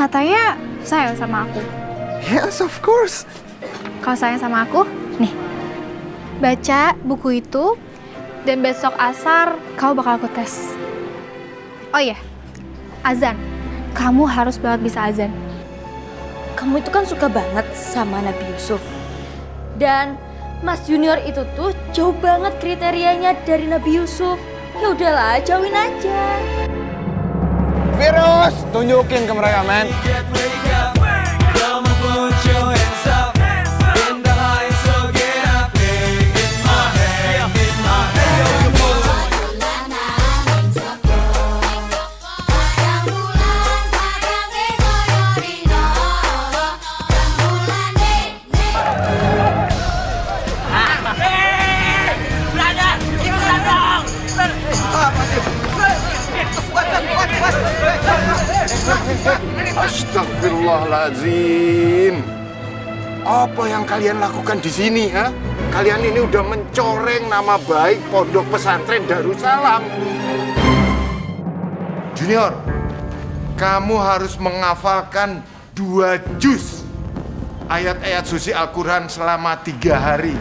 katanya sayang sama aku. Yes, of course. Kalau sayang sama aku, nih, baca buku itu, dan besok asar kamu bakal aku tes. Oh iya, azan. Kamu harus banget bisa azan. Kamu itu kan suka banget sama Nabi Yusuf. Dan Mas Junior itu tuh jauh banget kriterianya dari Nabi Yusuf. Ya udahlah, jauhin aja. Virus, tunjukin ke mereka, men. Astagfirullahaladzim. Apa yang kalian lakukan di sini, ha? Kalian ini udah mencoreng nama baik Pondok Pesantren Darussalam. Junior, kamu harus menghafalkan 2 juz ayat-ayat suci Al-Quran selama 3 hari.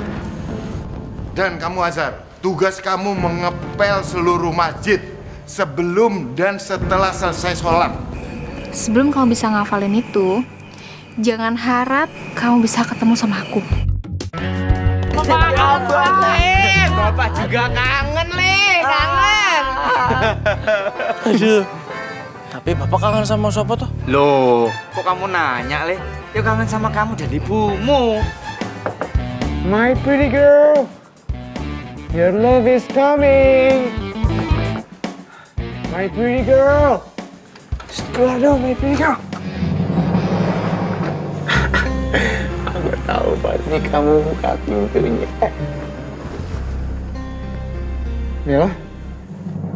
Dan kamu Azhar, tugas kamu mengepel seluruh masjid sebelum dan setelah selesai sholat. Sebelum kamu bisa ngafalin itu, jangan harap kamu bisa ketemu sama aku. Bapak juga kangen, Le. Kangen. Aduh. Tapi Bapak kangen sama siapa tuh? Loh, kok kamu nanya, Le? Ya kangen sama kamu dan ibumu. My pretty girl, your love is coming. My pretty girl. Setelah dong, my pretty girl. Aku tahu pasti kamu buka pintunya. Mila,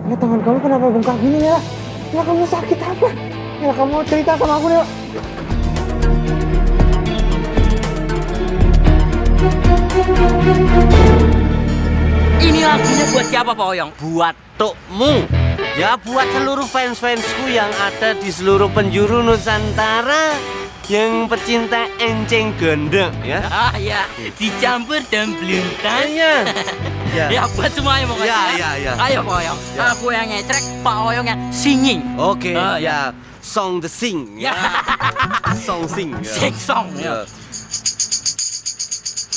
ini tangan kamu kenapa bengkak gini ya? Ya kamu sakit apa? Ya kamu cerita sama aku Mila. Ini lagunya buat siapa, Pak Oyong? Buat Tukmu. Ya, buat seluruh fans-fansku yang ada di seluruh penjuru Nusantara yang pecinta enceng gondok, ya. Ah ya, dicampur dan belintang. Ya. Ya buat semuanya pokoknya. Ya. Ayo Pak Oyong, aku yang ngecek, Pak Oyong yang singing. Oke, Ah, ya. Song the sing. Ya. Song sing. Ya. Sing song. Ya.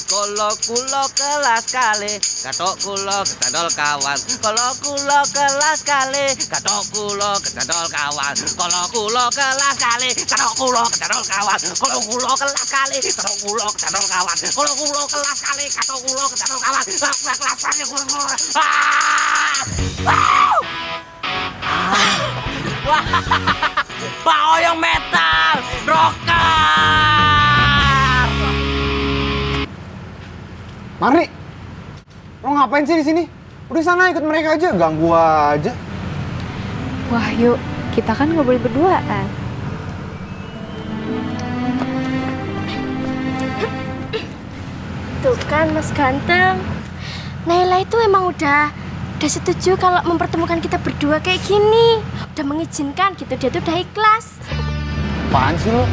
Kolo kulo kelas kali, katok kulo kecandol kawan. Kolo kulo kelas kali, katok kulo kecandol kawan. Kolo kulo kelas kali, katok kulo kecandol kawan. Kolo kulo kelas kali, katok kulo kecandol kawan. Kolo kulo kelas kali, katok kulo kecandol kawan. Kelas kali kulo. Wah, Pak Oyong metal, rocker. Marni, lo ngapain sih di sini? Udah sana ikut mereka aja, ganggu aja. Wah yuk, kita kan ngobrol berduaan. Tuh kan Mas Ganteng, Naila itu emang udah setuju kalau mempertemukan kita berdua kayak gini. Udah mengizinkan gitu, dia tuh udah ikhlas. Apaan sih lo?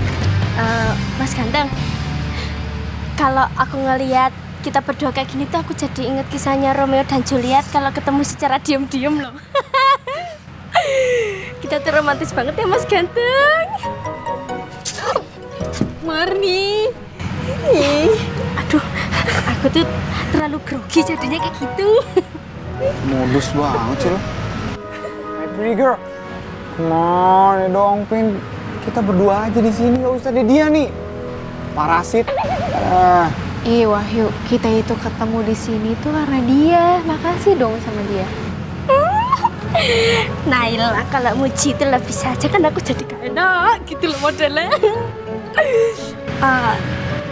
Mas Ganteng, kalau aku ngelihat kita berdua kayak gini tuh aku jadi inget kisahnya Romeo dan Juliet kalau ketemu secara diam-diam loh. Kita tuh romantis banget ya Mas Ganteng. Marni. Aduh, aku tuh terlalu grogi jadinya kayak gitu. Modus banget sih lo. My pretty girl, come on ya dong Pin. Kita berdua aja di sini, gak usah ada dia nih. Parasit. Wahyu, kita itu ketemu di sini tuh karena dia. Makasih dong sama dia. Naila, kalau muji itu lebih saja kan aku jadi gak enak gitu loh modelnya.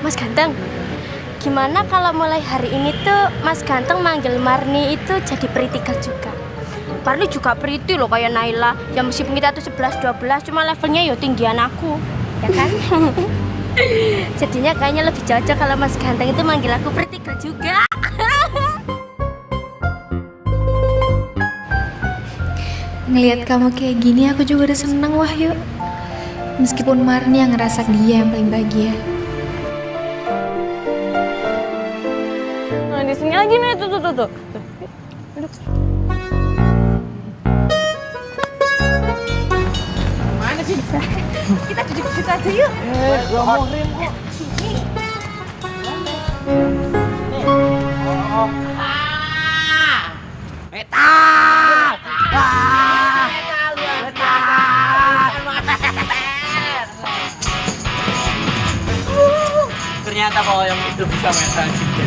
Mas Ganteng, gimana kalau mulai hari ini tuh Mas Ganteng manggil Marni itu jadi pretty girl juga? Marni juga pretty loh kayak Naila. Ya meskipun kita tuh 11-12 cuma levelnya ya tinggian aku, ya kan? Jadinya kayaknya lebih cocok kalau Mas Ganteng itu manggil aku pretty girl juga. Ngelihat kamu kayak gini aku juga udah seneng Wahyu. Meskipun Marni yang ngerasa dia yang paling bahagia. Nah, di sini aja nih, tuh. Duduk. Mana sih? Kita duduk di situ aja yuk. Gua mau rim kok. Metal! Ternyata kalau yang itu bisa mental juga.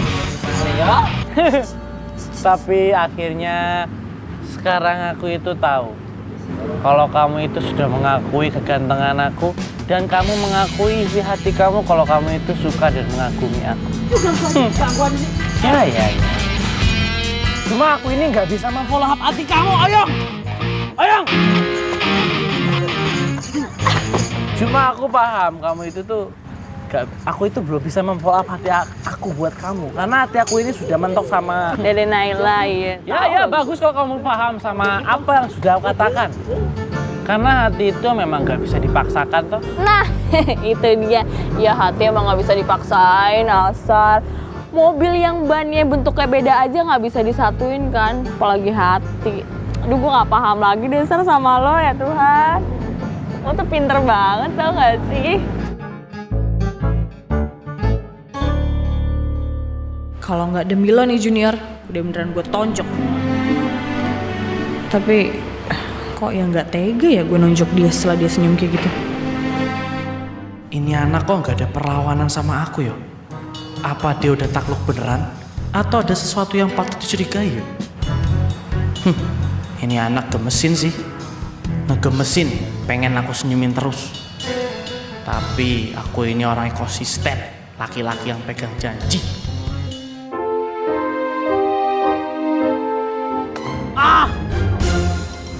Ya. Tapi akhirnya sekarang aku itu tahu kalau kamu itu sudah mengakui kegantengan aku dan kamu mengakui isi hati kamu kalau kamu itu suka dan mengagumi aku. Ya. Cuma aku ini nggak bisa memfollow up hati kamu, Oyong. Cuma aku paham kamu itu tuh aku itu belum bisa memfollow up hati aku buat kamu karena hati aku ini sudah mentok sama Dede Naila, iya. Ya, bagus kalau kamu paham sama apa yang sudah aku katakan. Karena hati itu memang nggak bisa dipaksakan toh. Nah, itu dia. Ya hati emang nggak bisa dipaksain, Asar. Mobil yang bannya bentuknya beda aja nggak bisa disatuin kan, apalagi hati. Aduh, gue nggak paham lagi dasar sama lo ya Tuhan. Lo tuh pinter banget tau nggak sih? Kalau nggak demi lo nih Junior, udah beneran gue tonjok. Tapi kok ya nggak tega ya gue nonjok dia setelah dia senyum kayak gitu. Ini anak kok nggak ada perlawanan sama aku ya? Apa dia udah takluk beneran? Atau ada sesuatu yang patut dicurigai ya? Ini anak gemesin sih. Ngegemesin, pengen aku senyumin terus. Tapi aku ini orang yang konsisten, laki-laki yang pegang janji.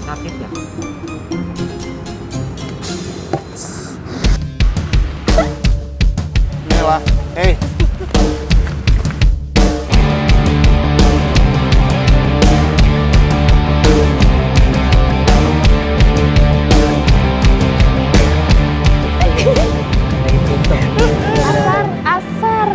Sakit ya? Inilah, Asar.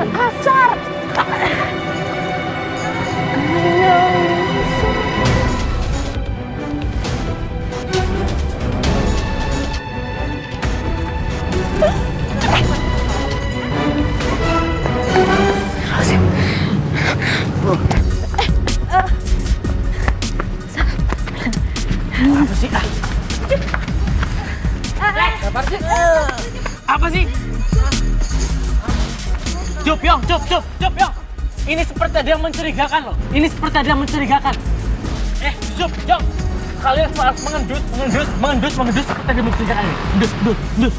Apa sih? Jup, Yong. Ini seperti ada yang mencurigakan loh. Jup, Yong. Kalian harus mengendus seperti ada yang mencurigakan ini. Endus.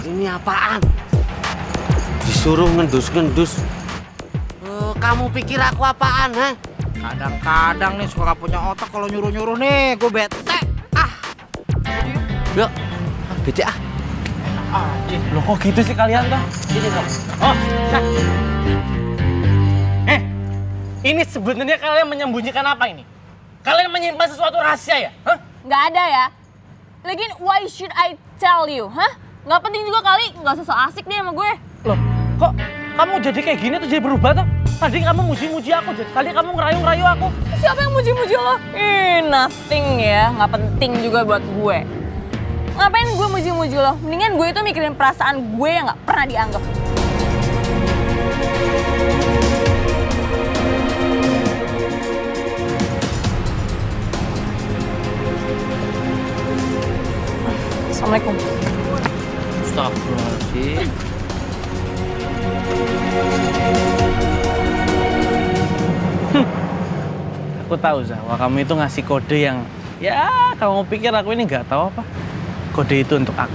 Ini apaan? Disuruh ngendus-ngendus. Kamu pikir aku apaan, ha? Kadang-kadang nih suka punya otak kalau nyuruh-nyuruh nih, gue bete. Yuk, bete ah. Loh kok gitu sih kalian tuh? Sini dong. Oh, nah. Ini sebenarnya kalian menyembunyikan apa ini? Kalian menyimpan sesuatu rahasia ya? Hah? Nggak ada ya. Lagian, why should I tell you, hah? Nggak penting juga kali, nggak usah so asik deh sama gue. Loh, kok kamu jadi kayak gini tuh jadi berubah tuh? Tadi kamu muji-muji aku, tadi kamu ngerayu-ngerayu aku. Siapa yang muji-muji lo? Nothing ya, nggak penting juga buat gue. Ngapain gue muji-muji lo? Mendingan gue itu mikirin perasaan gue yang nggak pernah dianggap. Assalamualaikum. Astagfirullahaladzim. Aku tahu Zawa, kamu itu ngasih kode yang ya kamu pikir aku ini nggak tahu apa. Kode itu untuk aku.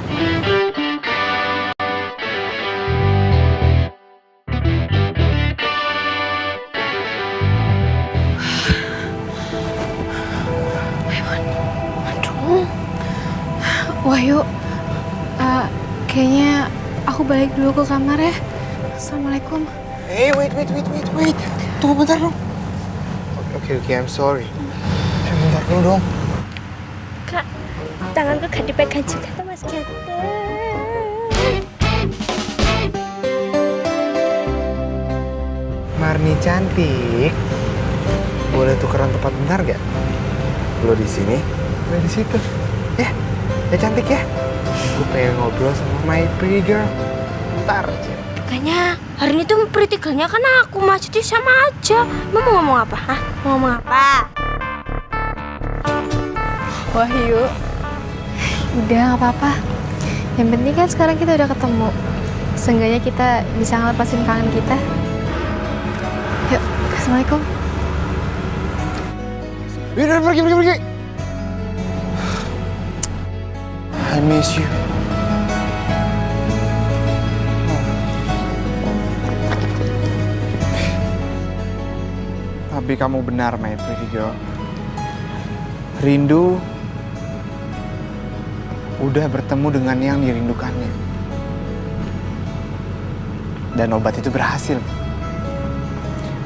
Kayaknya aku balik dulu ke kamar ya. Assalamualaikum. Hey, wait. Tunggu bentar dong. Oke, I'm sorry. Bentar dulu dong. Kak, tanganku gak dipegang juga tuh Mas Ganteng. Marni cantik. Boleh tukeran tempat bentar gak? Lo di sini, gue di situ. Ya cantik ya. Gue pengen ngobrol sama my pretty girl. Bentar aja. Bukannya hari ini tuh pretty girl-nya kan aku, Mas. Jadi sama aja. Mau ngomong apa? Hah? Mau ngomong apa? Wahyu, udah gak apa-apa. Yang penting kan sekarang kita udah ketemu. Seenggaknya kita bisa ngelepasin kangen kita. Yuk, assalamualaikum. Udah pergi. I miss you. Tapi kamu benar, my pretty girl. Rindu udah bertemu dengan yang dirindukannya. Dan obat itu berhasil.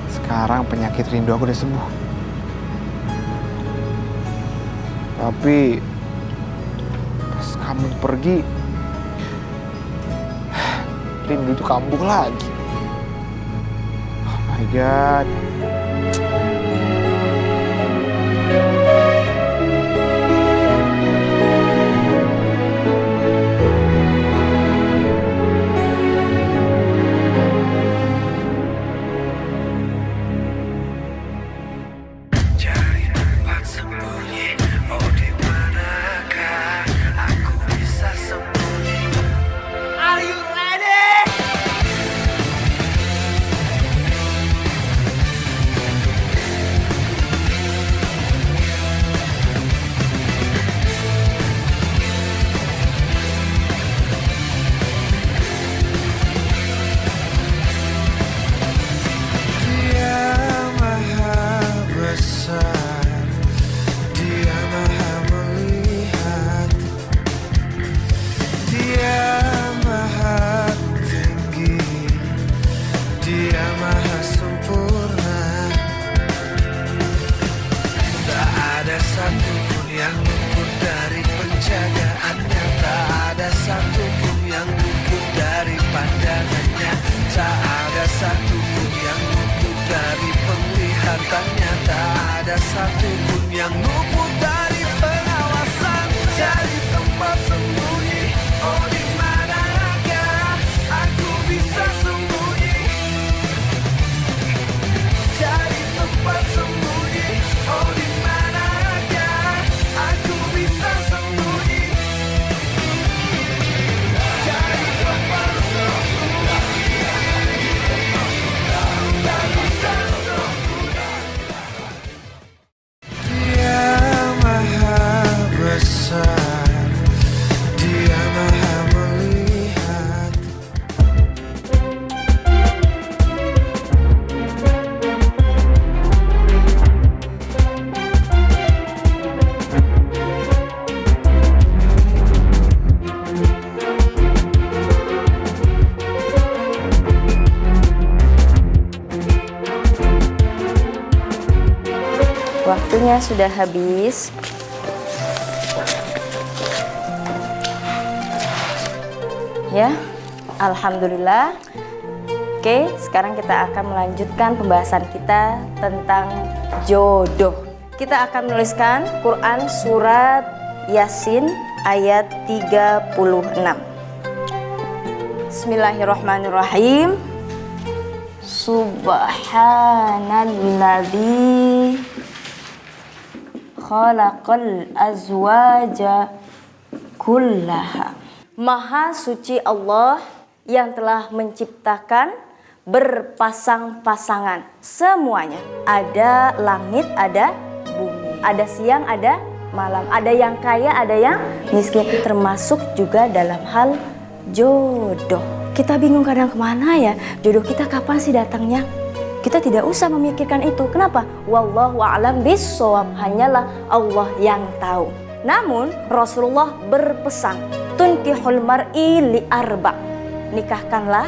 Sekarang penyakit rindu aku udah sembuh. Tapi pas kamu pergi, rindu itu kambuh lagi. Oh my God. Waktunya sudah habis. Ya, alhamdulillah. Oke, sekarang kita akan melanjutkan pembahasan kita tentang jodoh. Kita akan menuliskan Quran surat Yasin ayat 36. Bismillahirrahmanirrahim. Subhanalladzi khalaqal azwaja kullaha. Maha suci Allah yang telah menciptakan berpasang-pasangan semuanya. Ada langit, ada bumi, ada siang, ada malam, ada yang kaya, ada yang miskin, termasuk juga dalam hal jodoh. Kita bingung kadang kemana ya jodoh kita, kapan sih datangnya? Kita tidak usah memikirkan itu. Kenapa? Wallahu a'lam bishawab, hanyalah Allah yang tahu. Namun Rasulullah berpesan, tunkihul mar'i li arba. Nikahkanlah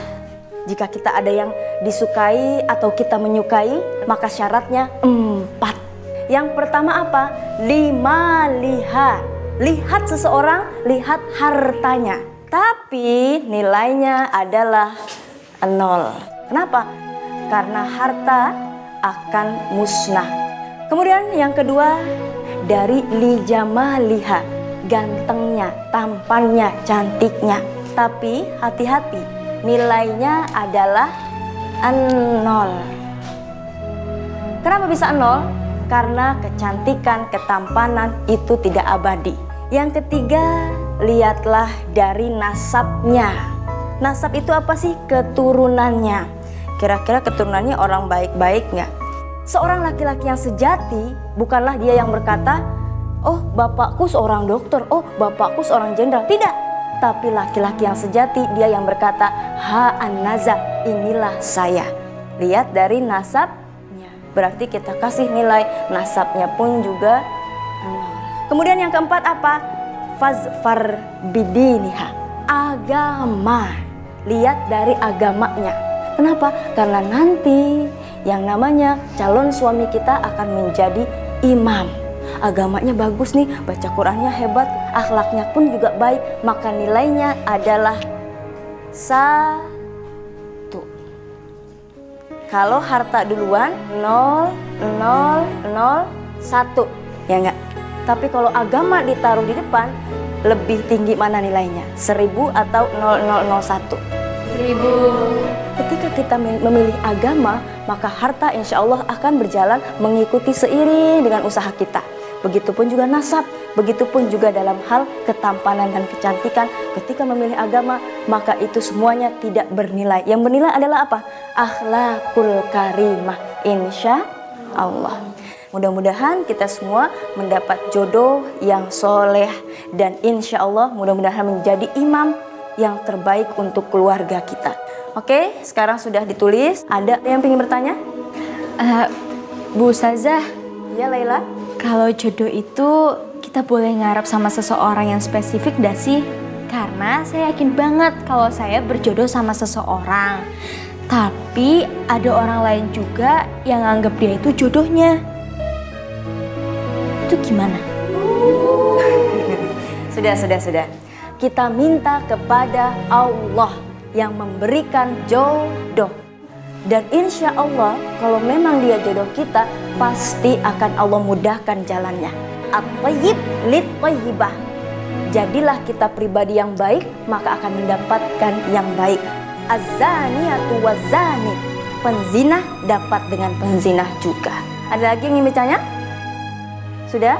jika kita ada yang disukai atau kita menyukai, maka syaratnya 4. Yang pertama apa? Lima liha. Lihat seseorang, lihat hartanya. Tapi nilainya adalah 0. Kenapa? Karena harta akan musnah. Kemudian yang kedua, dari lijamaliha, gantengnya, tampannya, cantiknya. Tapi hati-hati, nilainya adalah 0. Kenapa bisa 0? Karena kecantikan, ketampanan itu tidak abadi. Yang ketiga, lihatlah dari nasabnya. Nasab itu apa sih? Keturunannya. Kira-kira keturunannya orang baik-baik nggak? Seorang laki-laki yang sejati bukanlah dia yang berkata, oh bapakku seorang dokter, oh bapakku seorang jenderal. Tidak. Tapi laki-laki yang sejati dia yang berkata, ha an-nazab, inilah saya. Lihat dari nasabnya. Berarti kita kasih nilai nasabnya pun juga 0. Kemudian yang keempat apa? Fazfar bidiniha. Agama. Lihat dari agamanya. Kenapa? Karena nanti yang namanya calon suami kita akan menjadi imam. Agamanya bagus nih, baca Qurannya hebat, akhlaknya pun juga baik, maka nilainya adalah 1. Kalau harta duluan 0, 0, 0, 1, ya enggak? Tapi kalau agama ditaruh di depan, lebih tinggi mana nilainya? 1000 atau 0001? 1000. Ketika kita memilih agama, maka harta insya Allah akan berjalan mengikuti seiring dengan usaha kita. Begitupun juga nasab, begitupun juga dalam hal ketampanan dan kecantikan. Ketika memilih agama, maka itu semuanya tidak bernilai. Yang bernilai adalah apa? Akhlakul karimah, insya Allah. Mudah-mudahan kita semua mendapat jodoh yang soleh. Dan insya Allah mudah-mudahan menjadi imam yang terbaik untuk keluarga kita. Oke, sekarang sudah ditulis. Ada yang ingin bertanya? Bu Ustazah. Ya Laila. Kalau jodoh itu kita boleh ngarep sama seseorang yang spesifik gak sih? Karena saya yakin banget kalau saya berjodoh sama seseorang. Tapi ada orang lain juga yang anggap dia itu jodohnya. Itu gimana? Sudah. Kita minta kepada Allah yang memberikan jodoh. Dan insya Allah kalau memang dia jodoh kita, pasti akan Allah mudahkan jalannya. At-tayyib lit-tayyibah. Jadilah kita pribadi yang baik, maka akan mendapatkan yang baik. Az-zaniyatu waz-zani. Penzina dapat dengan penzinah juga. Ada lagi yang ingin bertanya? Sudah?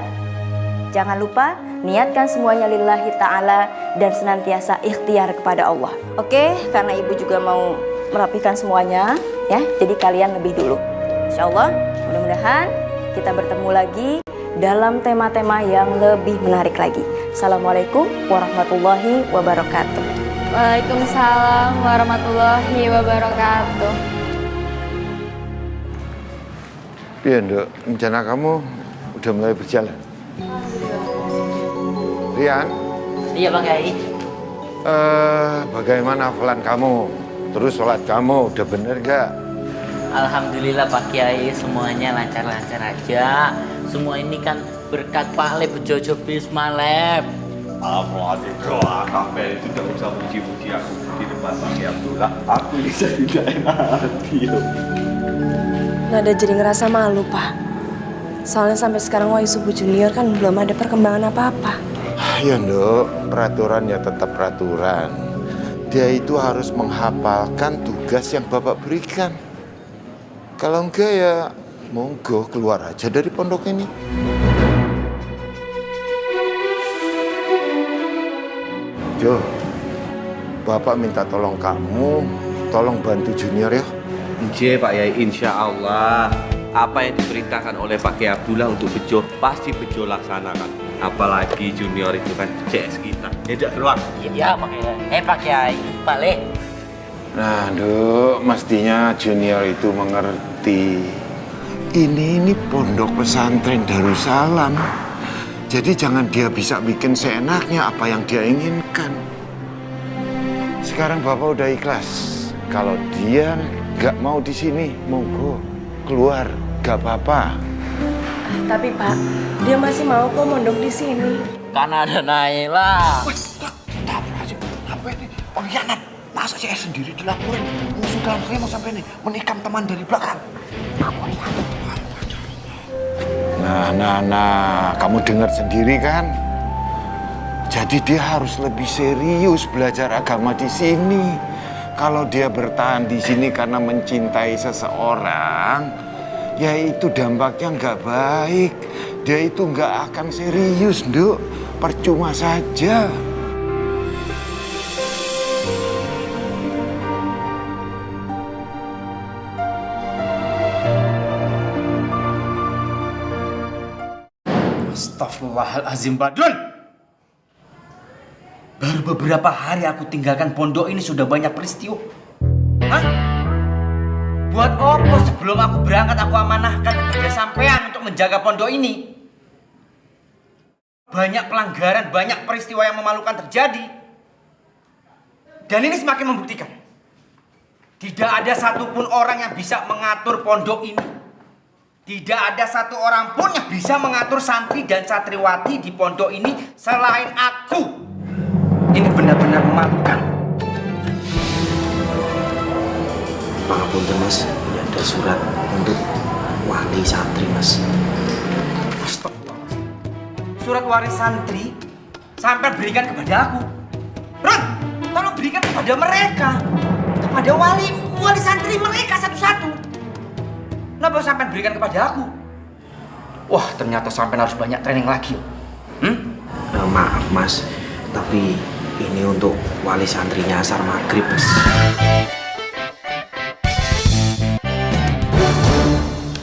Jangan lupa niatkan semuanya lillahi ta'ala dan senantiasa ikhtiar kepada Allah. Oke, karena ibu juga mau merapikan semuanya ya, jadi kalian lebih dulu. Insya Allah mudah-mudahan kita bertemu lagi dalam tema-tema yang lebih menarik lagi. Assalamualaikum warahmatullahi wabarakatuh. Waalaikumsalam warahmatullahi wabarakatuh. Iya, Nduk, rencana kamu udah mulai berjalan. Rian? Iya Bang Kiai. Bagaimana hafalan kamu? Terus sholat kamu udah bener gak? Alhamdulillah Pak Kiai, semuanya lancar-lancar aja. Semua ini kan berkat Pak Lep Jojo Bismalep. Alhamdulillah, doa kafe itu tidak usah puji-puji aku di depan Pak Kiai Abdullah. Aku bisa tidak enak hati. Nada jadi ngerasa malu, Pak. Soalnya sampai sekarang Wahyu Subuh Junior kan belum ada perkembangan apa-apa. Ya Nduk, peraturan ya tetap peraturan. Dia itu harus menghafalkan tugas yang Bapak berikan. Kalau enggak ya monggo keluar aja dari pondok ini. Jo, Bapak minta tolong kamu, tolong bantu Junior ya. Iya Pak Yai, insya Allah. Apa yang diperintahkan oleh Pak Kiai Abdullah untuk Bejo, pasti Bejo laksanakan. Apalagi Junior itu kan CS kita. Ya udah keluar. Iya Pak Kiai. Pak Kiai, Pak Le. Nah, Nduk, mestinya Junior itu mengerti. Ini pondok pesantren Darussalam. Jadi jangan dia bisa bikin seenaknya apa yang dia inginkan. Sekarang Bapak udah ikhlas. Kalau dia nggak mau di sini, monggo keluar, nggak apa-apa. Tapi Pak, dia masih mau kok mondok di sini. Karena ada Naila. Apa ini? Pengkhianat. Masa saya sendiri dilaporin? Musuh dalam saya mau sampai nih menikam teman dari belakang. Nah, kamu dengar sendiri kan? Jadi dia harus lebih serius belajar agama di sini. Kalau dia bertahan di sini karena mencintai seseorang, ya itu dampaknya nggak baik. Dia itu nggak akan serius, Nduk. Percuma saja. Astagfirullahaladzim, Badrun. Baru beberapa hari aku tinggalkan pondok ini sudah banyak peristiwa. Hah? Buat apa sebelum aku berangkat aku amanahkan kepada sampean untuk menjaga pondok ini? Banyak pelanggaran, banyak peristiwa yang memalukan terjadi. Dan ini semakin membuktikan. Tidak ada satupun orang yang bisa mengatur pondok ini. Tidak ada satu orang pun yang bisa mengatur santri dan santriwati di pondok ini selain aku. Ini benar-benar memalukan. Pangapunten Mas, ini ada surat untuk wali santri Mas. Astagfirullahaladzim. Surat waris santri sampai berikan kepada aku. Ron, tolong berikan kepada mereka, kepada wali santri mereka satu-satu. Kenapa sampai berikan kepada aku? Wah, ternyata sampai harus banyak training lagi. Maaf Mas, tapi ini untuk wali santrinya asar maghrib Mas.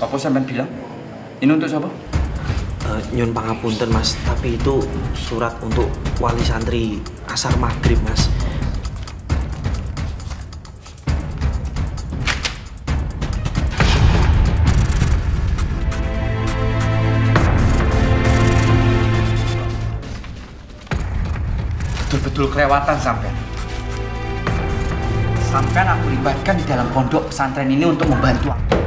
Apa sampean bilang? Ini untuk siapa? Nyun pangapunten Mas, tapi itu surat untuk wali santri asar maghrib Mas. Betul-betul kelewatan sampean. Sampean aku libatkan di dalam pondok pesantren ini untuk membantu aku.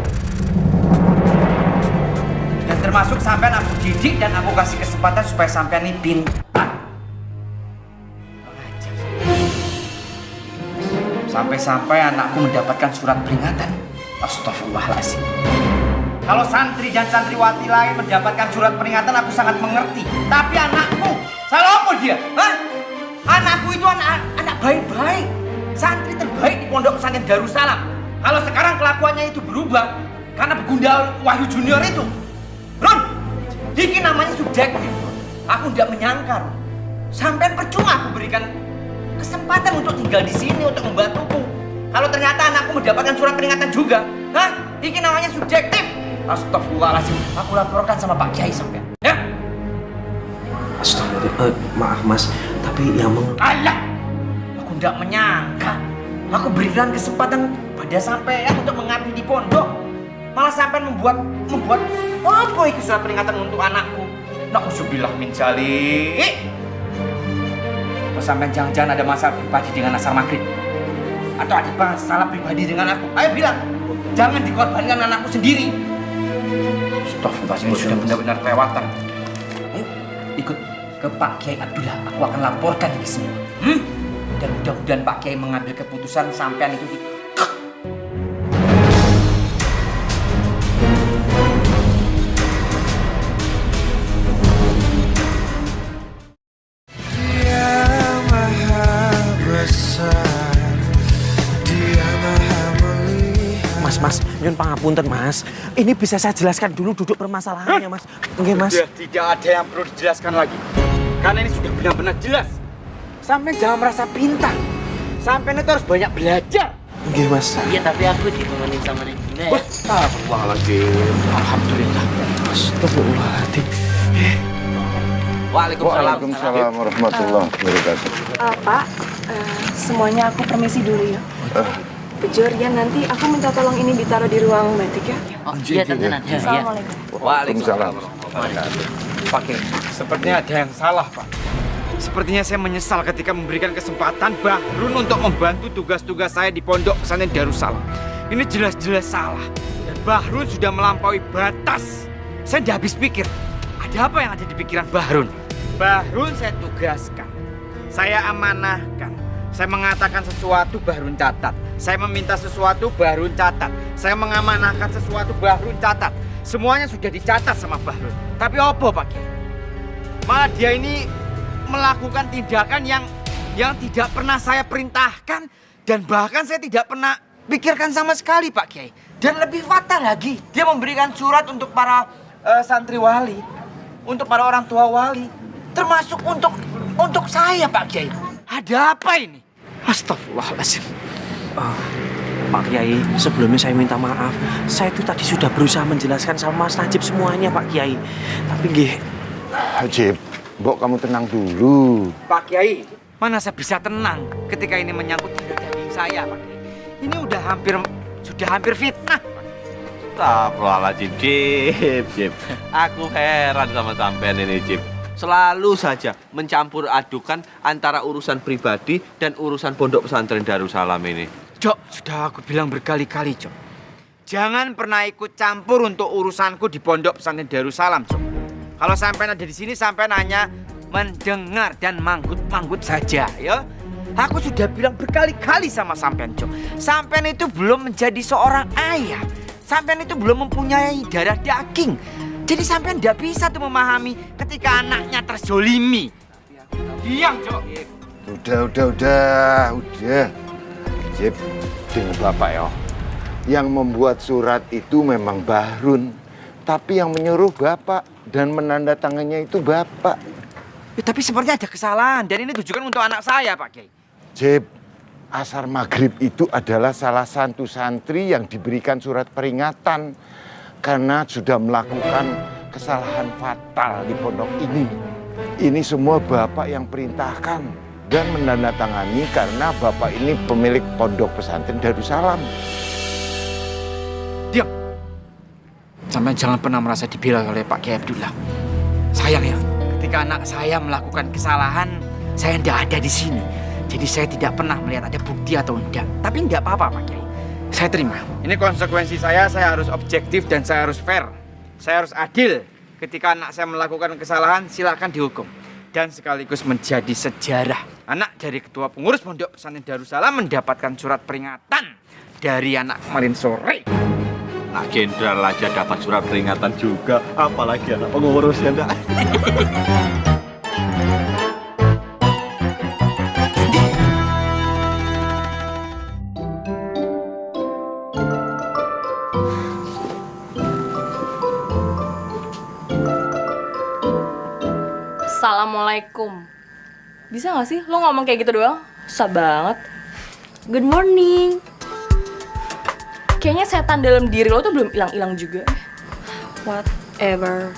Dan termasuk sampean aku didik dan aku kasih kesempatan supaya sampean ini pintar. Sampai-sampai anakku mendapatkan surat peringatan. Astagfirullahaladzim. Kalau santri dan santriwati lain mendapatkan surat peringatan aku sangat mengerti. Tapi anakku, salah apa dia? Hah? Anakku itu anak baik-baik, santri terbaik di pondok pesantren Darussalam. Kalau sekarang kelakuannya itu berubah karena begundal Wahyu Junior itu. Ron, ini namanya subjektif. Aku tidak menyangka. Sampai percuma aku berikan kesempatan untuk tinggal di sini untuk membantuku. Kalau ternyata anakku mendapatkan surat peringatan juga, ini namanya subjektif. Astagfirullahaladzim, aku laporkan sama Pak Kiai sampean. Ya? Astagfirullah, maaf Mas, tapi yang Alah, aku tidak menyangka. Aku berikan kesempatan pada sampean untuk mengabdi di pondok, malah sampean membuat apa itu surat peringatan untuk anakku. Na'udzubillah min dzalik. Apa sampean jangan-jangan ada masalah pribadi dengan asar maghrib? Atau ada masalah pribadi dengan aku? Ayo bilang, jangan dikorbankan anakku sendiri. Astagfirullahaladzim, sudah benar-benar kelewatan. Ayo, ikut ke Pak Kiai Abdullah, aku akan laporkan ini semua. Dan mudah-mudahan Pak Kiai mengambil keputusan sampean itu Dia maha besar, Dia maha melihat. Mas, nyun pangapunten Mas. Ini bisa saya jelaskan dulu duduk permasalahannya Mas. Oke Mas. Tidak ada yang perlu dijelaskan lagi. Karena ini sudah benar-benar jelas. Sampai jangan merasa pintar. Sampai itu harus banyak belajar. Oke Mas. Iya, tapi aku ditemenin sama Regina ya. Astagfirullahaladzim. Alhamdulillah. Astagfirullahaladzim. Waalaikumsalam warahmatullahi wabarakatuh. Pak, semuanya aku permisi dulu ya. Bejor ya, nanti aku minta tolong ini ditaruh di ruang batik ya. Oh iya, tante nanti. Assalamualaikum. Waalaikumsalam. Pak Kiai, sepertinya ada yang salah, Pak. Sepertinya saya menyesal ketika memberikan kesempatan Bahrun untuk membantu tugas-tugas saya di Pondok Pesantren Darussalam. Ini jelas-jelas salah. Dan Bahrun sudah melampaui batas. Saya tidak habis pikir, ada apa yang ada di pikiran Bahrun? Bahrun saya tugaskan, saya amanahkan. Saya mengatakan sesuatu, Bahrun catat. Saya meminta sesuatu, Bahrun catat. Saya mengamanahkan sesuatu, Bahrun catat. Semuanya sudah dicatat sama Bahrun. Tapi apa, Pak Kiai? Malah dia ini melakukan tindakan yang tidak pernah saya perintahkan. Dan bahkan saya tidak pernah pikirkan sama sekali, Pak Kiai. Dan lebih fatal lagi, dia memberikan surat untuk para santri wali. Untuk para orang tua wali. Termasuk untuk saya, Pak Kiai. Ada apa ini? Astagfirullahaladzim. Pak Kiai, sebelumnya saya minta maaf. Saya itu tadi sudah berusaha menjelaskan sama Mas Najib semuanya, Pak Kiai. Tapi nggih. Najib, Mbok kamu tenang dulu. Pak Kiai, mana saya bisa tenang ketika ini menyangkut harga daging saya, Pak Kiai. Ini sudah hampir fitnah. Astagfirullahaladzim, Jib. Aku heran sama sampean ini, Jib. Selalu saja mencampur adukan antara urusan pribadi dan urusan Pondok Pesantren Darussalam ini. Cok, sudah aku bilang berkali-kali, Cok. Jangan pernah ikut campur untuk urusanku di Pondok Pesantren Darussalam, Cok. Kalau sampean ada di sini, sampean hanya mendengar dan manggut-manggut saja, ya. Aku sudah bilang berkali-kali sama sampean, Cok. Sampean itu belum menjadi seorang ayah. Sampean itu belum mempunyai darah daging. Jadi sampean tidak bisa tuh memahami ketika anaknya terzolimi. Diam, Cok. Udah. Jib, dengan Bapak ya. Yang membuat surat itu memang Bahrun. Tapi yang menyuruh Bapak dan menandatangannya itu Bapak. Ya, tapi sepertinya ada kesalahan dan ini tujukan untuk anak saya, Pak Kiai. Jib, asar maghrib itu adalah salah satu santri yang diberikan surat peringatan karena sudah melakukan kesalahan fatal di pondok ini. Ini semua Bapak yang perintahkan dan menandatangani karena Bapak ini pemilik Pondok Pesantren Darussalam. Diam. Sampai jangan pernah merasa dibela oleh Pak Kiai Abdullah. Sayang ya, ketika anak saya melakukan kesalahan, saya tidak ada di sini. Jadi saya tidak pernah melihat ada bukti atau tidak. Tapi tidak apa-apa, Pak Kiai. Saya terima. Ini konsekuensi saya harus objektif dan saya harus fair. Saya harus adil. Ketika anak saya melakukan kesalahan, silakan dihukum. Dan sekaligus menjadi sejarah. Anak dari ketua pengurus Pondok Pesantren Darussalam mendapatkan surat peringatan dari anak kemarin sore. Nak jenderal aja dapat surat peringatan juga, apalagi anak pengurus ya, Ndak. Assalamualaikum. Bisa gak sih lo ngomong kayak gitu doang? Susah banget. Good morning. Kayaknya setan dalam diri lo tuh belum hilang-hilang juga. Whatever.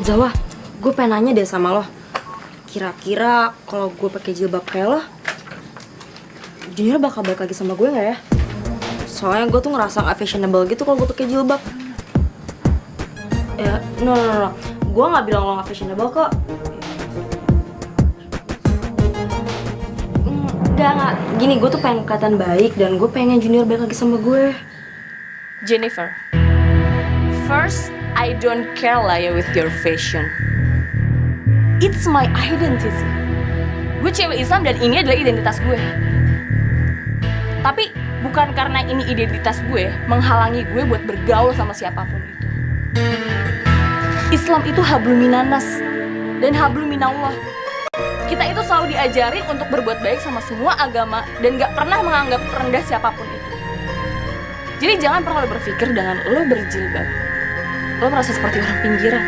Zawa, gue pengen nanya deh sama lo. Kira-kira kalau gue pakai jilbab kayak lo, Junior bakal balik lagi sama gue nggak ya? Soalnya gue tuh ngerasa nggak fashionable gitu kalau gue pakai jilbab. Ya, no. Gue nggak bilang lo nggak fashionable kok. Enggak. Gini, gue tuh pengen kelihatan baik dan gue pengen Junior balik lagi sama gue. Jennifer, first, I don't care lah ya with your fashion. It's my identity. Gue cewek Islam dan ini adalah identitas gue. Tapi bukan karena ini identitas gue menghalangi gue buat bergaul sama siapapun itu. Islam itu hablum minanas dan hablum minallah. Kita itu selalu diajarin untuk berbuat baik sama semua agama dan gak pernah menganggap rendah siapapun itu. Jadi jangan pernah lo berpikir dengan lo berjilbab lo merasa seperti orang pinggiran.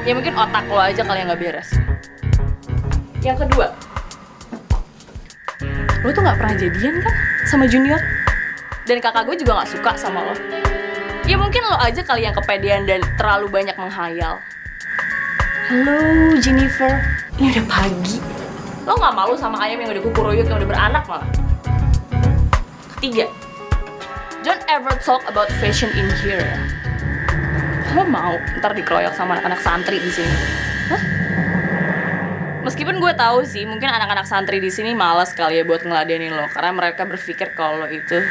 Ya mungkin otak lo aja kali yang gak beres. Yang kedua, lo tuh gak pernah jadian kan sama Junior? Dan kakak gue juga gak suka sama lo. Ya mungkin lo aja kali yang kepedean dan terlalu banyak menghayal. Halo Jennifer, ini udah pagi. Lo gak malu sama ayam yang udah kukuruyuk, yang udah beranak malah? Ketiga, don't ever talk about fashion in here. Kamu mau ntar dikeroyok sama anak-anak santri di sini? Hah? Meskipun gue tahu sih, mungkin anak-anak santri di sini malas kali ya buat ngeladenin lo, karena mereka berpikir kalau lo itu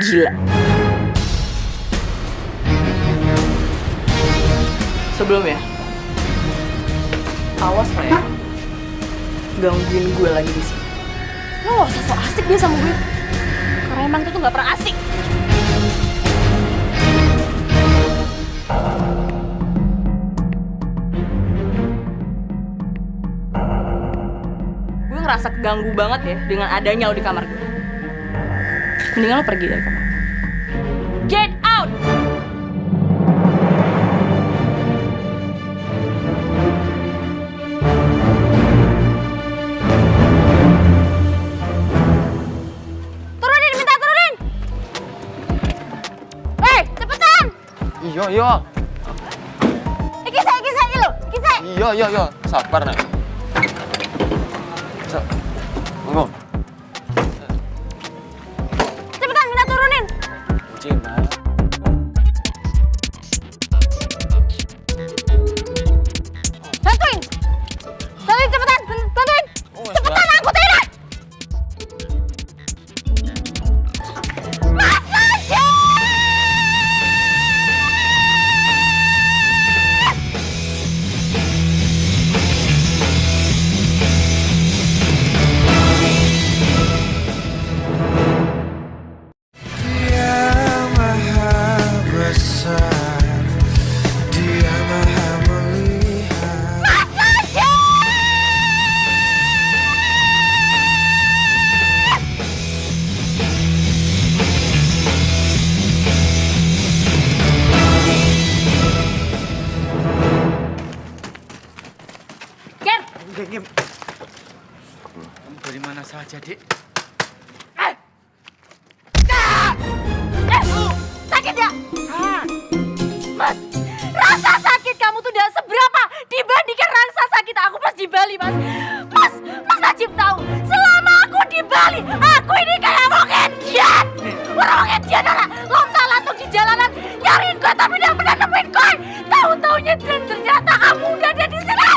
gila. Sebelumnya, awas lo ya, gangguin gue lagi di sini. Lo gak usah so asik dia sama gue, karena emang itu tuh gak pernah asik. Gue ngerasa keganggu banget ya dengan adanya lo di kamar gue. Mendingan lo pergi dari kamar. Get out! Turunin, minta turunin! Hei, cepetan! Iya. Iki saya lo, Iya. Sabar, Nak. Tunggu. Cepetan, minta turunin! Cina. Bantuin! Cepetan, bantuin! Cepetan, angkutin! Mas Najib! Dia maha besar, dia maha melihat. Ger! Kamu dari mana saja, Dek? Sakit ya? Mas, rasa sakit kamu tuh udah seberapa dibandingkan rasa sakit aku pas di Bali, Mas. Mas Najib tahu, selama aku di Bali, aku ini kayak mongedian. Orang mongedian lah, lontar-lantung di jalanan, nyariin gue tapi gak pernah nemuin gue. Tahu-taunya dan ternyata kamu udah ada di sini.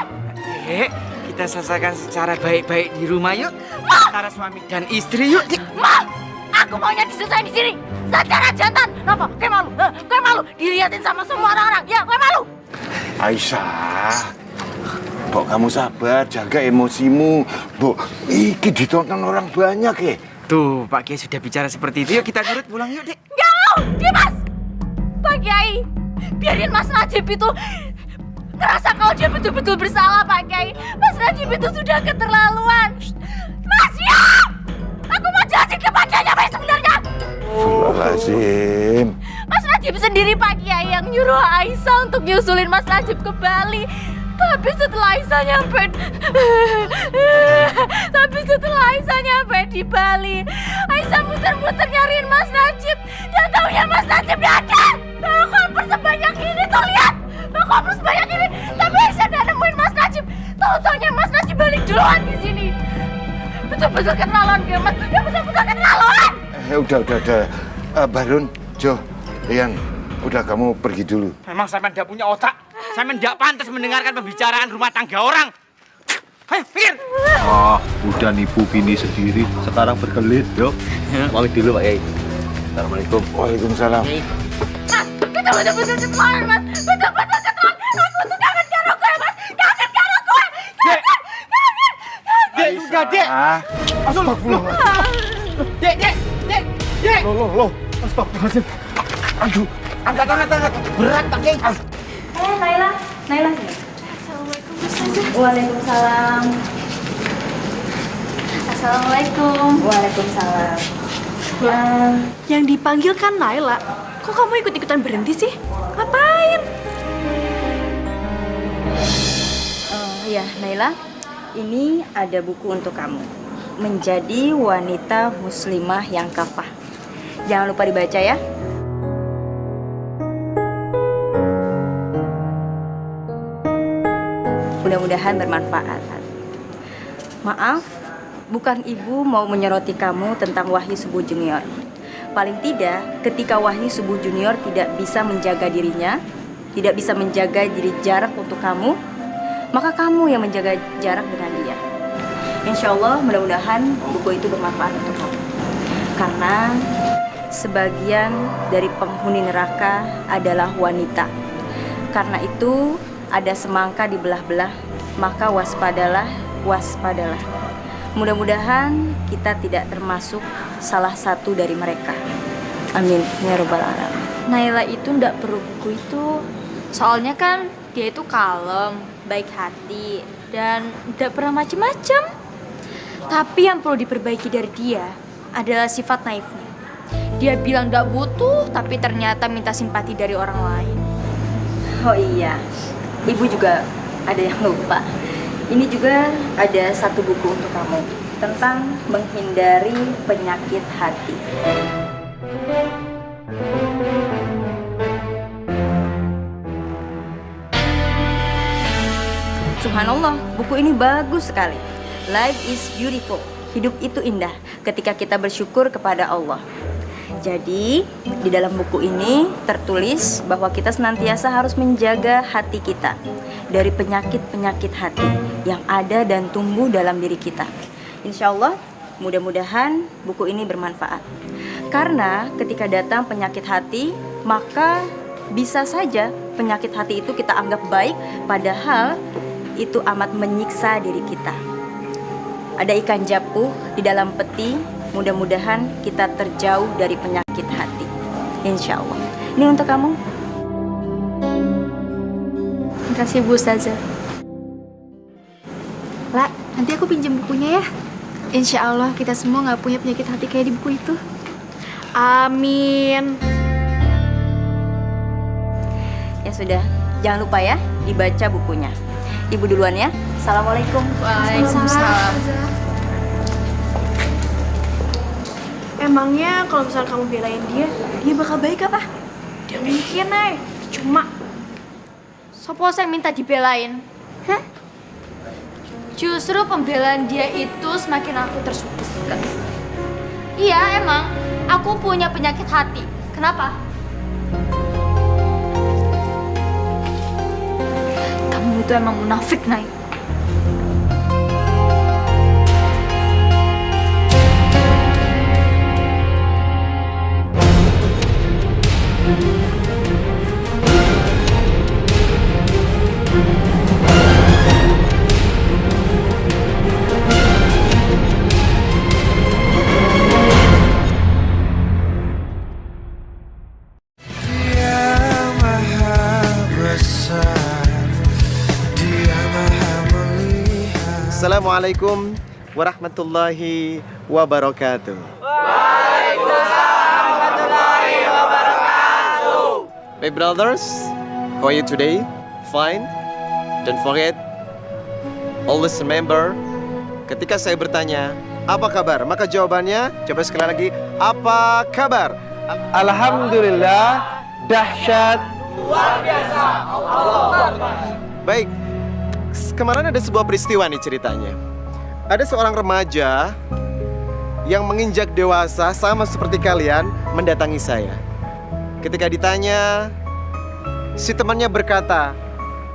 Dek, kita selesaikan secara baik-baik di rumah yuk. Antara suami dan istri yuk, Dek. Aku maunya diselesaikan di sini. Secara jantan. Kenapa? Gue malu. Gue malu dilihatin sama semua orang-orang. Ya, gue malu. Aisyah, Mbok kamu sabar, jaga emosimu. Mbok, iki ditonton orang banyak ya. Tuh, Pak Kiai sudah bicara seperti itu. Yuk kita nurut pulang yuk, Dek. Gak mau, Dimas. Pak Kiai, biarin Mas Najib itu ngerasa kalau dia betul-betul bersalah, Pak Kiai. Mas Najib itu sudah keterlaluan. Mas, ya! Aku mau jelasin ke Pak Kiai apa yang sebenarnya. Astagfirullahaladzim. Mas Najib sendiri, Pak Kiai, yang nyuruh Aisyah untuk nyusulin Mas Najib ke Bali. Tapi setelah Aisyah nyampe di Bali, Aisyah muter-muter nyariin Mas Najib. Dan taunya Mas Najib gak ada. Bawa koper sebanyak ini, tuh lihat. Bawa koper sebanyak ini. Tapi Aisyah gak nemuin Mas Najib. Taunya Mas Najib balik duluan di sini. Betul-betul keterlaluan dia, Mas. Dia betul-betul keterlaluan. Udah. Barun, Jo, Ian, udah kamu pergi dulu. Memang saya tidak punya otak. Saya tidak pantas mendengarkan pembicaraan rumah tangga orang. Ayo, pikir. Udah nipu bini sendiri, sekarang berkelit, yuk. Pamit dulu, Pak Yai. Assalamualaikum. Waalaikumsalam. Mas, betul-betul keterlaluan, Mas. Betul-betul keterlaluan. Aku tuh kangen karo gue, Mas. Kangen karo gue. Kangen. Dek, udah, Dek. Astagfirullah. Dek. Loh. Astagfirullahaladzim. Aduh, angkat. Berat, Pak Kiai. Naila sini. Assalamualaikum, Ustazah. Waalaikumsalam. Assalamualaikum. Waalaikumsalam. Yang dipanggil kan Naila. Kok kamu ikut-ikutan berhenti sih? Ngapain? Ya, Naila, ini ada buku untuk kamu. Menjadi wanita muslimah yang kafah. Jangan lupa dibaca ya. Mudah-mudahan bermanfaat. Maaf, bukan ibu mau menyoroti kamu tentang Wahyu Subuh Junior. Paling tidak, ketika Wahyu Subuh Junior tidak bisa menjaga dirinya, tidak bisa menjaga diri jarak untuk kamu, maka kamu yang menjaga jarak dengan dia. Insya Allah mudah-mudahan buku itu bermanfaat untuk kamu. Karena sebagian dari penghuni neraka adalah wanita. Karena itu ada semangka dibelah-belah, maka waspadalah, waspadalah. Mudah-mudahan kita tidak termasuk salah satu dari mereka. Amin ya robbal alamin. Naila itu ndak perlu buku itu. Soalnya kan dia itu kalem, baik hati, dan ndak pernah macem-macem. Tapi yang perlu diperbaiki dari dia adalah sifat naifnya. Dia bilang ndak butuh, tapi ternyata minta simpati dari orang lain. Oh iya, ibu juga ada yang lupa. Ini juga ada satu buku untuk kamu tentang menghindari penyakit hati. Subhanallah, buku ini bagus sekali. Life is beautiful. Hidup itu indah ketika kita bersyukur kepada Allah. Jadi, di dalam buku ini tertulis bahwa kita senantiasa harus menjaga hati kita dari penyakit-penyakit hati yang ada dan tumbuh dalam diri kita. Insya Allah, mudah-mudahan buku ini bermanfaat. Karena ketika datang penyakit hati, maka bisa saja penyakit hati itu kita anggap baik, padahal itu amat menyiksa diri kita. Ada ikan japuh di dalam peti, mudah-mudahan kita terjauh dari penyakit hati. Insya Allah. Ini untuk kamu. Terima kasih Bu Ustazah. La, nanti aku pinjam bukunya ya. Insya Allah kita semua nggak punya penyakit hati kayak di buku itu. Amin. Ya sudah, jangan lupa ya dibaca bukunya. Ibu duluan ya. Assalamualaikum. Waalaikumsalam. Emangnya kalau misalnya kamu belain dia bakal baik apa? Dia mungkin, Nay. Cuma Sopo yang minta dibelain? Hah? Justru pembelaan dia itu semakin aku tersudutkan. Iya, emang aku punya penyakit hati. Kenapa? Kamu itu emang munafik, Nay. Assalamualaikum warahmatullahi wabarakatuh. Waalaikumsalam warahmatullahi wabarakatuh. My brothers, how are you today? Fine? Don't forget, always remember, ketika saya bertanya, apa kabar? Maka jawabannya, coba sekali lagi, apa kabar? Alhamdulillah, dahsyat. Luar biasa. Allahu Akbar. Baik, kemarin ada sebuah peristiwa nih ceritanya. Ada seorang remaja yang menginjak dewasa sama seperti kalian mendatangi saya. Ketika ditanya, si temannya berkata,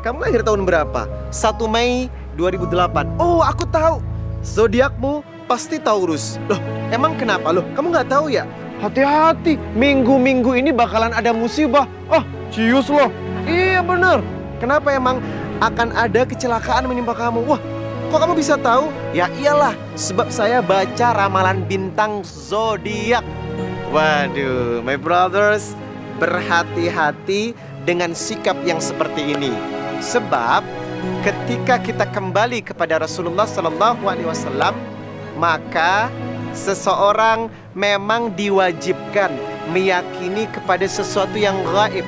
kamu lahir tahun berapa? 1 Mei 2008. Oh, aku tahu. Zodiakmu pasti Taurus. Loh, emang kenapa? Loh, kamu nggak tahu ya? Hati-hati, minggu-minggu ini bakalan ada musibah. Oh, cius loh. Iya bener. Kenapa emang akan ada kecelakaan menimpa kamu? Wah, kok kamu bisa tahu? Ya iyalah, sebab saya baca ramalan bintang zodiak. Waduh, my brothers, berhati-hati dengan sikap yang seperti ini. Sebab ketika kita kembali kepada Rasulullah SAW, maka seseorang memang diwajibkan meyakini kepada sesuatu yang gaib.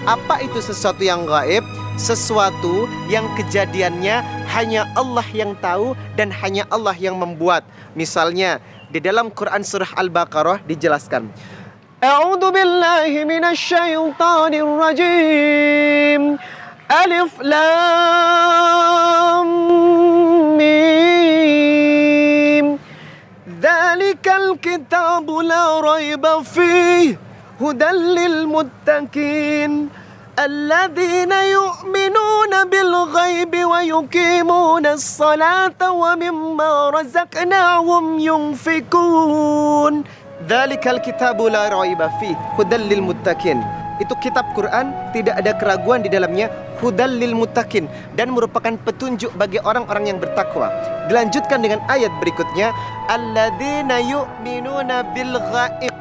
Apa itu sesuatu yang gaib? Sesuatu yang kejadiannya hanya Allah yang tahu dan hanya Allah yang membuat. Misalnya di dalam Quran surah Al-Baqarah dijelaskan, A'udzu billahi minasyaitonir rajim. Alif lam mim. Dzalikal kitabu la raiba fihi hudal lil muttaqin. Alladzina yu'minuna bil ghaibi wa yuqimuna as-salata wa mimma razaqnahum yunfikun. Dzalikal kitabu la raiba fi hudal lil muttaqin. Itu kitab Quran, tidak ada keraguan di dalamnya, hudal lil muttaqin, dan merupakan petunjuk bagi orang-orang yang bertakwa. Dilanjutkan dengan ayat berikutnya, alladzina yu'minuna bil ghaib.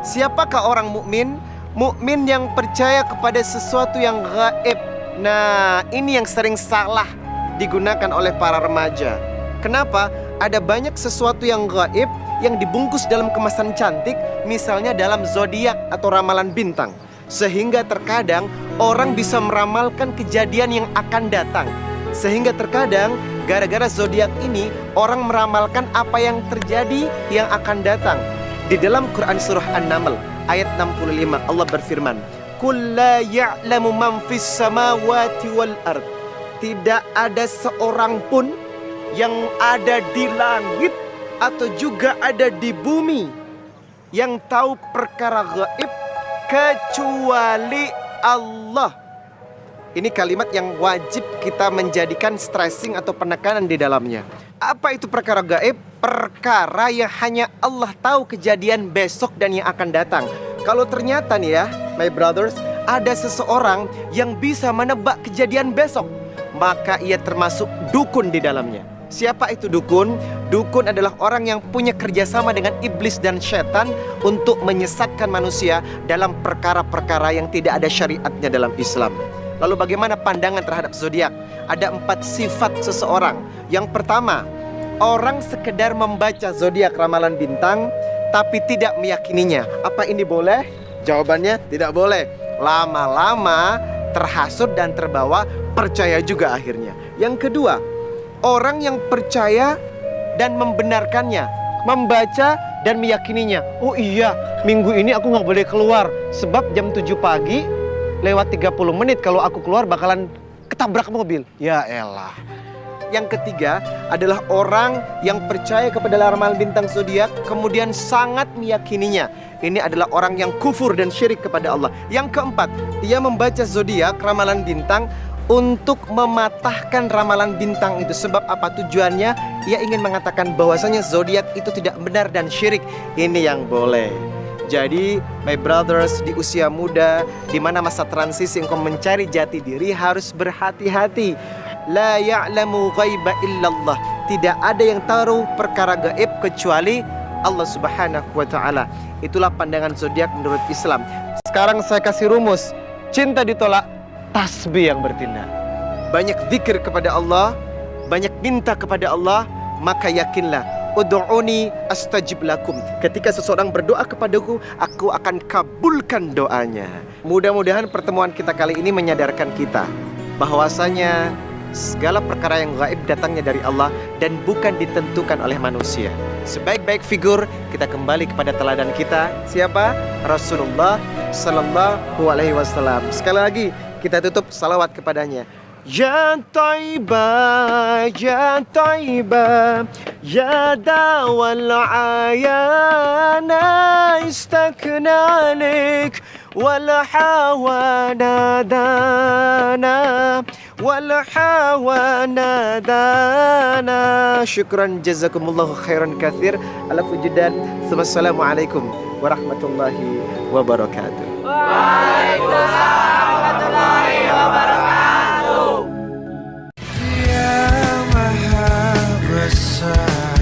Siapakah orang mukmin? Mukmin yang percaya kepada sesuatu yang gaib. Nah, ini yang sering salah digunakan oleh para remaja. Kenapa? Ada banyak sesuatu yang gaib yang dibungkus dalam kemasan cantik, misalnya dalam zodiak atau ramalan bintang. Sehingga terkadang orang bisa meramalkan kejadian yang akan datang. Sehingga terkadang gara-gara zodiak ini orang meramalkan apa yang terjadi yang akan datang. Di dalam Quran surah An-Naml ayat 65 Allah berfirman, "Qul la ya'lamu man fis samawati wal ard." Tidak ada seorang pun yang ada di langit atau juga ada di bumi yang tahu perkara gaib kecuali Allah. Ini kalimat yang wajib kita menjadikan stressing atau penekanan di dalamnya. Apa itu perkara gaib? Perkara yang hanya Allah tahu kejadian besok dan yang akan datang. Kalau ternyata nih ya, my brothers, ada seseorang yang bisa menebak kejadian besok, maka ia termasuk dukun di dalamnya. Siapa itu dukun? Dukun adalah orang yang punya kerjasama dengan iblis dan setan untuk menyesatkan manusia dalam perkara-perkara yang tidak ada syariatnya dalam Islam. Lalu bagaimana pandangan terhadap zodiak? Ada 4 sifat seseorang. Yang pertama, orang sekedar membaca zodiak ramalan bintang tapi tidak meyakininya. Apa ini boleh? Jawabannya tidak boleh. Lama-lama terhasut dan terbawa percaya juga akhirnya. Yang kedua, orang yang percaya dan membenarkannya, membaca dan meyakininya. Oh iya, minggu ini aku nggak boleh keluar sebab jam 7 pagi lewat 30 menit kalau aku keluar bakalan ketabrak mobil. Ya elah. Yang ketiga adalah orang yang percaya kepada ramalan bintang zodiak kemudian sangat meyakininya. Ini adalah orang yang kufur dan syirik kepada Allah. Yang keempat, ia membaca zodiak ramalan bintang untuk mematahkan ramalan bintang itu. Sebab apa tujuannya? Ia ingin mengatakan bahwasanya zodiak itu tidak benar dan syirik. Ini yang boleh. Jadi, my brothers, di usia muda, di mana masa transisi engkau mencari jati diri, harus berhati-hati. La ya'lamu ghaiba illallah. Tidak ada yang tahu perkara gaib kecuali Allah Subhanahu wa ta'ala. Itulah pandangan zodiak menurut Islam. Sekarang saya kasih rumus. Cinta ditolak, tasbih yang bertindak. Banyak zikir kepada Allah, banyak minta kepada Allah, maka yakinlah, ud'uni astajib lakum. Ketika seseorang berdoa kepadaku, aku akan kabulkan doanya. Mudah-mudahan pertemuan kita kali ini menyadarkan kita bahwasanya segala perkara yang gaib datangnya dari Allah dan bukan ditentukan oleh manusia. Sebaik-baik figur, kita kembali kepada teladan kita. Siapa? Rasulullah Sallallahu Alaihi Wasallam. Sekali lagi kita tutup salawat kepadanya. Ya Taibah, Ya Taibah, Ya Dawal Ayana istakna alik wal hawana dana wal hawana dana. Syukran jazakumullahu khairan katsir ala wujudan. Wassalamualaikum warahmatullahi wabarakatuh. Waalaikumsalam warahmatullahi wabarakatuh. Dia maha besar,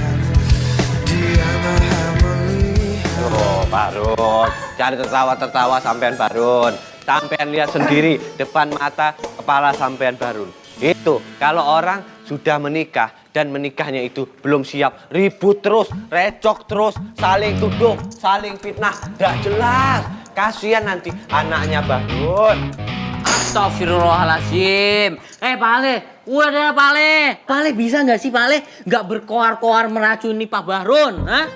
Dia maha melihat. Oh, Barun, jangan tertawa-tertawa sampean Barun. Sampean lihat sendiri depan mata kepala sampean Barun. Itu kalau orang sudah menikah dan menikahnya itu belum siap, ribut terus, recok terus, saling tuduh, saling fitnah, gak jelas. Kasihan nanti anaknya Barun. Astagfirullahaladzim. Pale, udah Pale. Pale bisa nggak sih Pale nggak berkoar-koar meracuni Pak Barun? Hah?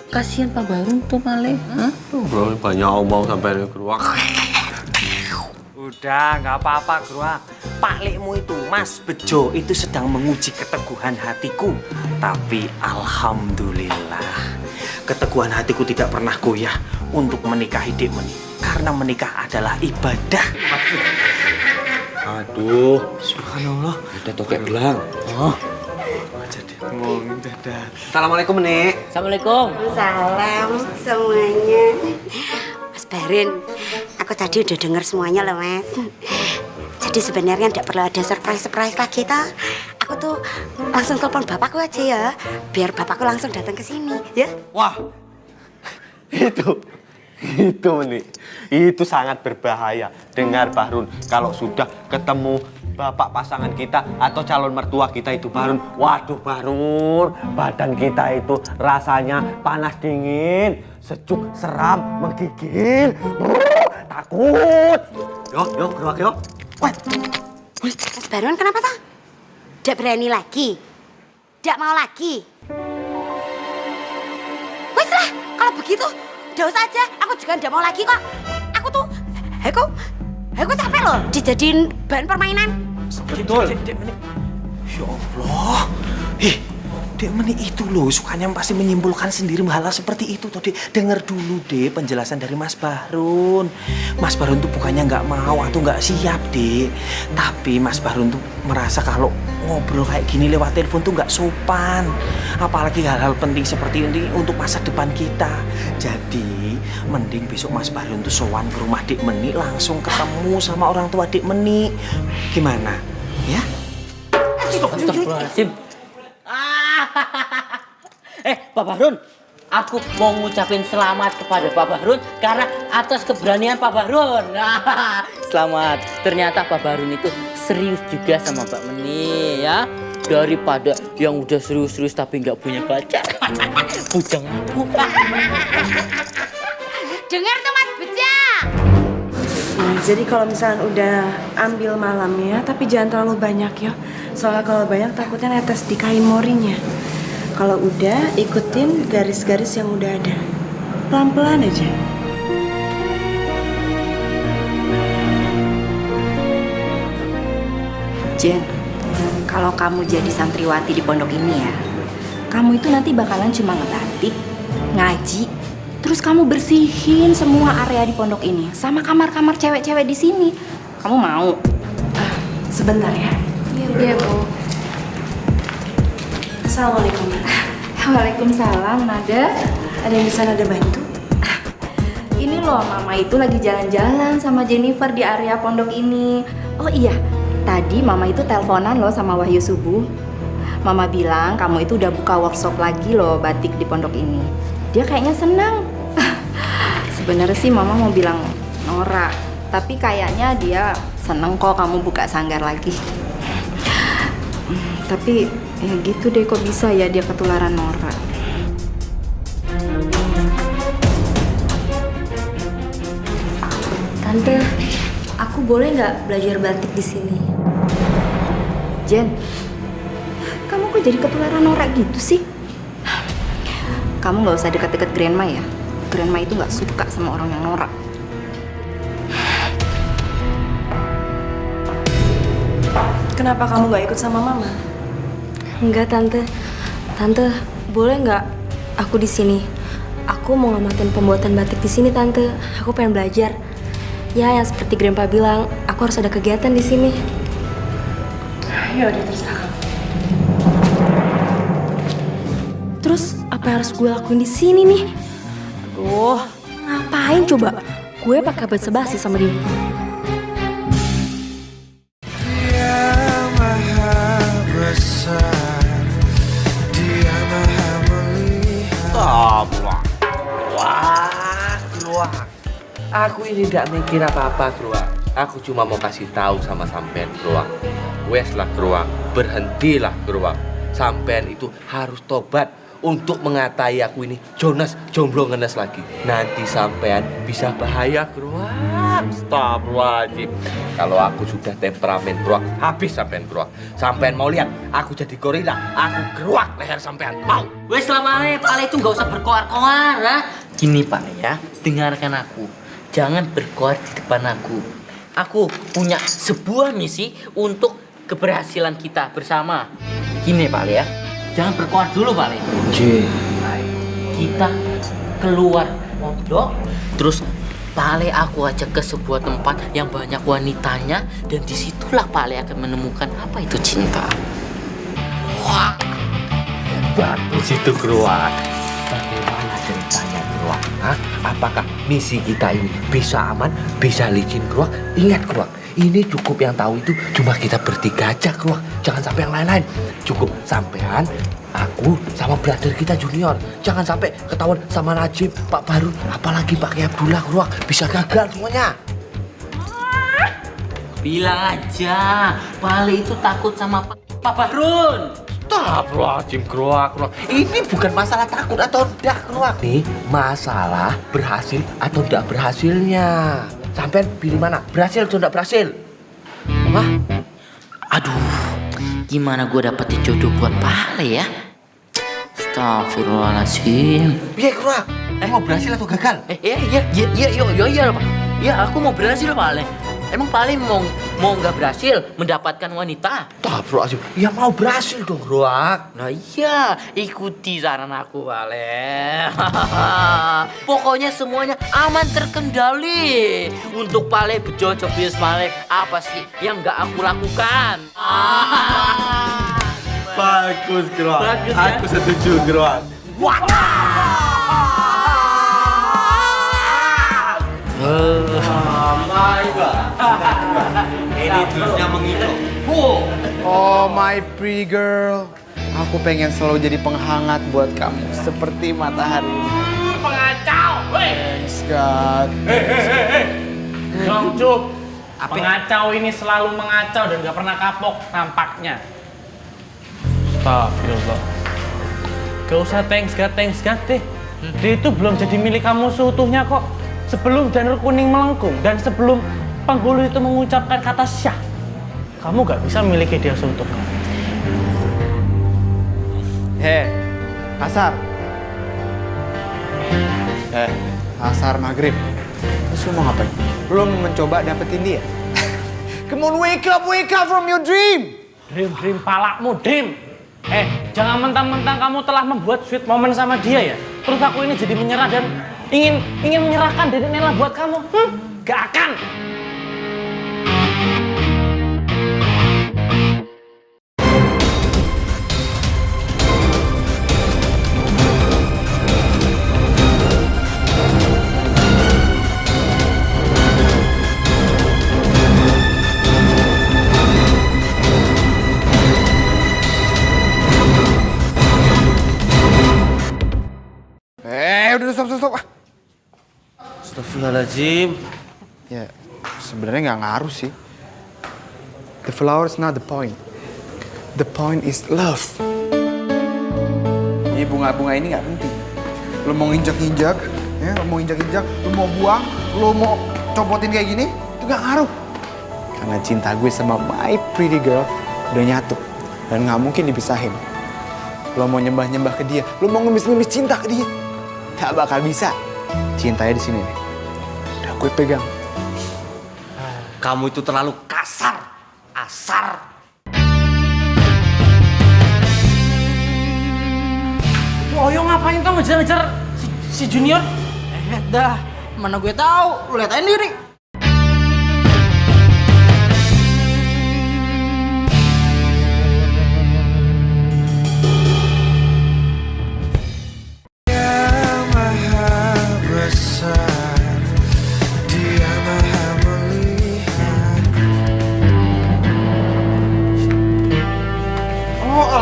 Kasihan Pak Barun tuh Pale. Hah? Bro, banyak omong sampai keruak. Udah, nggak apa-apa Gruak. Paklikmu itu, Mas Bejo, itu sedang menguji keteguhan hatiku. Tapi alhamdulillah, keteguhan hatiku tidak pernah goyah untuk menikahi Dek Meni. karena menikah adalah ibadah. Aduh, subhanallah. Udah tokek belang. Oh. Jadi ngomongin dadah. Assalamualaikum, Nek. Assalamualaikum. Salam semuanya. Mas Barin, aku tadi udah dengar semuanya loh, Mas. Jadi sebenarnya tidak perlu ada surprise lagi toh. Aku tuh langsung telepon bapakku aja ya, biar bapakku langsung datang ke sini, ya. Wah, itu Nek. Itu sangat berbahaya. Dengar Bahrun, kalau sudah ketemu bapak pasangan kita atau calon mertua kita itu Bahrun, waduh Bahrun, badan kita itu rasanya panas dingin, sejuk, seram, menggigil, takut. Yo, keluar yo. Mas Baron kenapa toh? Tidak berani lagi? Tidak mau lagi? Wes lah, kalau begitu udah usah aja. Aku juga tidak mau lagi kok. Aku capek loh dijadiin bahan permainan. Betul. Ya Allah. Dek Meni itu loh sukanya pasti menyimpulkan sendiri hal seperti itu. Tuh, Dek. Dengar dulu deh penjelasan dari Mas Bahrun. Mas Bahrun tuh bukannya nggak mau atau nggak siap, Dek. Tapi Mas Bahrun tuh merasa kalau ngobrol kayak gini lewat telepon tuh nggak sopan. Apalagi hal-hal penting seperti ini untuk masa depan kita. Jadi mending besok Mas Bahrun tuh sowan ke rumah Dek Meni, langsung ketemu sama orang tua Dek Meni. Gimana? Ya? Astagfirullahaladzim. Pak Bahrun, aku mau ngucapin selamat kepada Pak Bahrun karena atas keberanian Pak Bahrun. Selamat. Ternyata Pak Bahrun itu serius juga sama Mbak Meni ya. Daripada yang udah serius-serius tapi nggak punya pacar. Bujang aku. Dengar tuh Mas Bujang. Jadi kalau misalnya udah ambil malamnya, tapi jangan terlalu banyak ya. Soalnya kalau banyak takutnya netes di kain morinya. Kalau udah, ikutin garis-garis yang udah ada. Pelan-pelan aja. Jen, kalau kamu jadi santriwati di pondok ini ya, kamu itu nanti bakalan cuma ngebatik, ngaji, terus kamu bersihin semua area di pondok ini, sama kamar-kamar cewek-cewek di sini. Kamu mau? Sebentar ya. Iya, Bu. Assalamualaikum. Waalaikumsalam, Nada. Ada yang bisa Nada bantu? Ini loh, Mama itu lagi jalan-jalan sama Jennifer di area pondok ini. Oh iya, tadi Mama itu teleponan loh sama Wahyu subuh. Mama bilang kamu itu udah buka workshop lagi loh batik di pondok ini. Dia kayaknya senang. Sebenarnya sih Mama mau bilang norak, tapi kayaknya dia seneng kok kamu buka sanggar lagi. Tapi ya gitu deh, kok bisa ya dia ketularan norak. Tante, aku boleh nggak belajar batik di sini? Jen, kamu kok jadi ketularan norak gitu sih? Kamu nggak usah deket-deket Grandma ya. Grandma itu nggak suka sama orang yang norak. Kenapa kamu nggak ikut sama Mama? Enggak, Tante. Tante, boleh nggak aku di sini? Aku mau ngamatin pembuatan batik di sini, Tante. Aku pengen belajar. Ya, yang seperti Grandpa bilang, aku harus ada kegiatan di sini. Ya udah, terserah. Terus apa yang harus gue lakuin di sini nih? Aduh, ngapain coba? Gue pakai basa-basi sama dia. Dia maha besar, dia maha melihat. Keluar. Aku ini tidak mikir apa-apa, Keluar. Aku cuma mau kasih tahu sama sampean, Keluar. Wes lah, Keluar. Berhentilah, Keluar. Sampean itu harus tobat untuk mengatai aku ini Jonas jomblo ngenes lagi. Nanti sampean bisa bahaya, Keluar. Astagfirullahaladzim. Kalau aku sudah temperamen, Keluar, habis sampean, Keluar. Sampean mau lihat aku jadi gorila, aku keruak leher sampean. Mau? Wes lamanya Pak itu nggak usah berkoar-koar, ha? Gini Pak ya, dengarkan aku. Jangan berkoar di depan aku. Aku punya sebuah misi untuk keberhasilan kita bersama. Gini Pak ya, jangan berkoar dulu Pak Le. Kita keluar pondok, terus Pak Ale aku ajak ke sebuah tempat yang banyak wanitanya, dan disitulah Pak Ale akan menemukan apa itu cinta. Wah, bagus itu Kruak. Bagaimana ceritanya Kruak? Hah? Apakah misi kita ini bisa aman, bisa licin Kruak? Ingat Kruak, ini cukup yang tahu itu cuma kita bertiga aja Kruak. Jangan sampai yang lain-lain. Cukup sampean, aku sama brother kita Junior. Jangan sampai ketahuan sama Najib, Pak Barun, apalagi Pak Kiai Abdullah Kruak. Bisa gagal semuanya. Bilang aja, Pak Ale itu takut sama Pak Barun. Astagfirullahaladzim Kruak. Ini bukan masalah takut atau tidak Kruak. Nih masalah berhasil atau tidak berhasilnya. Sampai pilih mana? Berhasil atau tidak berhasil? Wah, aduh, gimana gue dapetin jodoh buat Pak Ale ya? Astagfirullahaladzim. Iya Kruak, mau berhasil atau gagal? Iya Pak. Ya aku mau berhasil Pak Ale. Emang Pak Ale mau nggak berhasil mendapatkan wanita? Astagfirullahaladzim, ya mau berhasil dong Kruak. Nah iya, ikuti saran aku Pak Ale. Pokoknya semuanya aman terkendali. Untuk Pak Ale bercocok bias Pak Ale, apa sih yang nggak aku lakukan? Bagus Kruak. Bagus, kan? Aku setuju Kruak. Wah! Ini terusnya mengikut. Oh my pretty girl, aku pengen selalu jadi penghangat buat kamu seperti matahari. Pengacau, Thanks God. Dong Cup, pengacau ini selalu mengacau dan gak pernah kapok nampaknya. Astagfirullah. Gak usah thanks God deh. Dia itu belum jadi milik kamu seutuhnya kok. Sebelum janur kuning melengkung dan sebelum penghulu itu mengucapkan kata syah, kamu gak bisa memiliki dia seutuhnya. Asar. Asar maghrib. Terus lu mau ngapain? Lu mau mencoba dapetin dia? Come on, wake up from your dream. Dream palakmu, dream. Jangan mentang-mentang kamu telah membuat sweet moment sama dia ya. Terus aku ini jadi menyerah dan ingin menyerahkan Dede Nela buat kamu. Gak akan. Udah stop. Astagfirullahaladzim. Ya, sebenarnya nggak ngaruh sih. The flower is not the point. The point is love. Ini bunga-bunga ini nggak penting. Lo mau injak-injak, ya, lo mau injak-injak, lo mau buang, lo mau copotin kayak gini, itu nggak ngaruh. Karena cinta gue sama my pretty girl udah nyatu dan nggak mungkin dipisahin. Lo mau nyembah-nyembah ke dia, lo mau ngemis-ngemis cinta ke dia, nggak bakal bisa. Cintanya di sini nih. Udah gue pegang. Kamu itu terlalu kasar. Asar. Oyo ngapain tuh ngejar-ngejar si Junior? Dah, mana gue tahu. Lu lihat aja sendiri.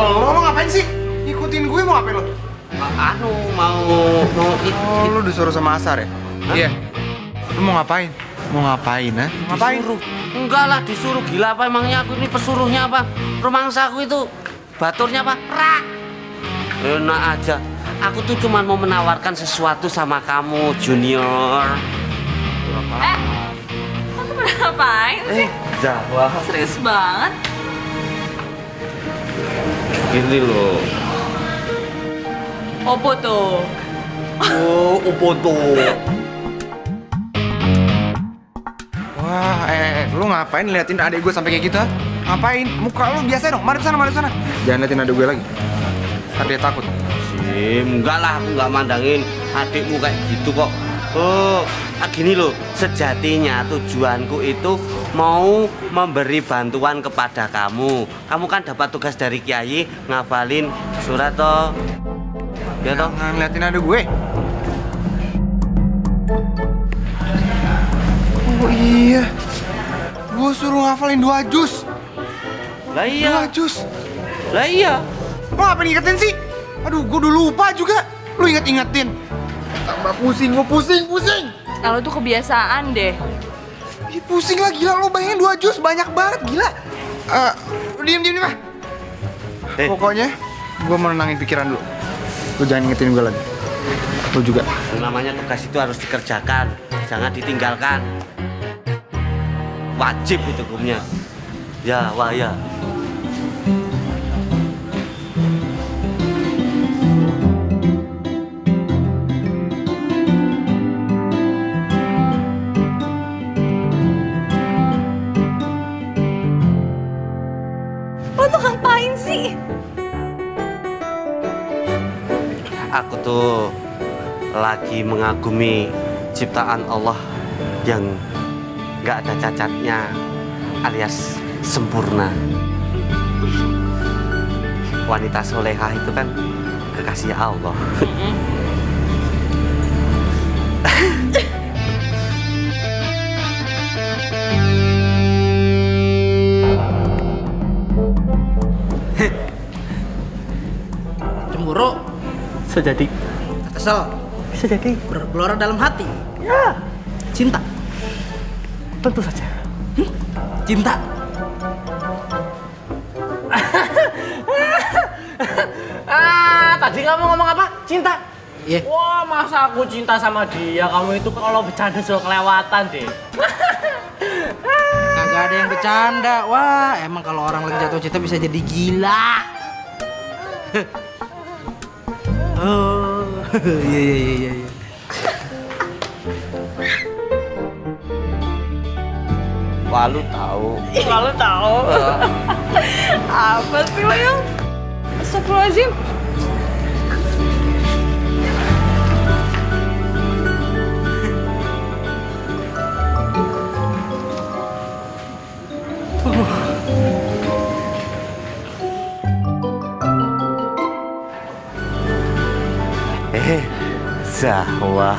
Lo ngapain sih? Ikutin gue mau ngapain lo? Mau lu disuruh sama Asar ya? Iya. Lu mau ngapain? Mau ngapain, ha? Ngapain? Disuruh. Enggak lah, disuruh. Gila apa emangnya aku ini pesuruhnya apa? Romangsa aku itu baturnya apa? Rak. Enak aja. Aku tuh cuma mau menawarkan sesuatu sama kamu, Junior. Kamu ngapain sih? Jawa. Serius banget. Gini loh. Opo tuh? Oh, opo tuh. Wah, lu ngapain liatin adik gue sampai kayak gitu, ha? Ngapain? Muka lu biasa dong, madep sana. Jangan liatin adik gue lagi. Ntar dia takut. Enggak lah, aku nggak mandangin adikmu kayak gitu kok. Oh, gini loh, sejatinya tujuanku itu mau memberi bantuan kepada kamu. Kamu kan dapat tugas dari Kiai ngafalin surat toh. Ya toh? Ngeliatin ada gue. Oh iya, gue suruh ngafalin 2 juz. Lah iya. 2 juz. Lah iya. Lo apa ngingetin sih? Aduh, gue udah lupa juga. Lu inget-ingetin. Tambah pusing, gue pusing. Lo tuh kebiasaan deh. Ih, pusing lah, gila. Lo bayangin 2 juz, banyak banget, gila. Diem mah. Pokoknya, gue mau nenangin pikiran lu. Lu jangan ingetin gue lagi. Lu juga. Namanya tugas itu harus dikerjakan, jangan ditinggalkan. Wajib itu hukumnya. Ya, wah ya. Lo tuh ngapain sih? Aku tuh lagi mengagumi ciptaan Allah yang gak ada cacatnya alias sempurna. Wanita solehah itu kan kekasih Allah. Cemburu. Bisa jadi. Kesel. Bisa jadi. Bergelora dalam hati. Ya. Cinta. Tentu saja. Cinta. Tadi kamu ngomong apa? Cinta? Iya. Wah, masa aku cinta sama dia? Kamu itu kalau bercanda selalu kelewatan deh. Kagak ada yang bercanda. Wah, emang kalau orang lagi jatuh cinta bisa jadi gila. Oh, iya. Wah, lu tahu. Lalu tahu. Apa sih lo yang? Astagfirullahaladzim. Zahwa.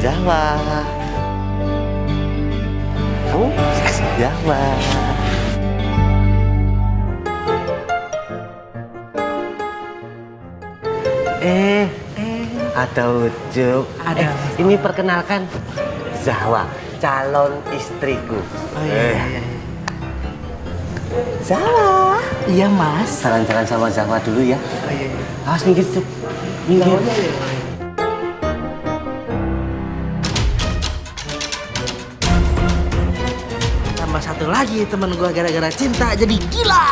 Jawa. Kamu Jawa. Ada Ucup. Ada. Ini perkenalkan Zahwa, calon istriku. Oh iya. Zahwa. Iya mas. Jalan-jalan sama Zahwa dulu ya. Oh iya. Awas minggir Cup. Minggir. Tambah satu lagi temen gua gara-gara cinta jadi gila.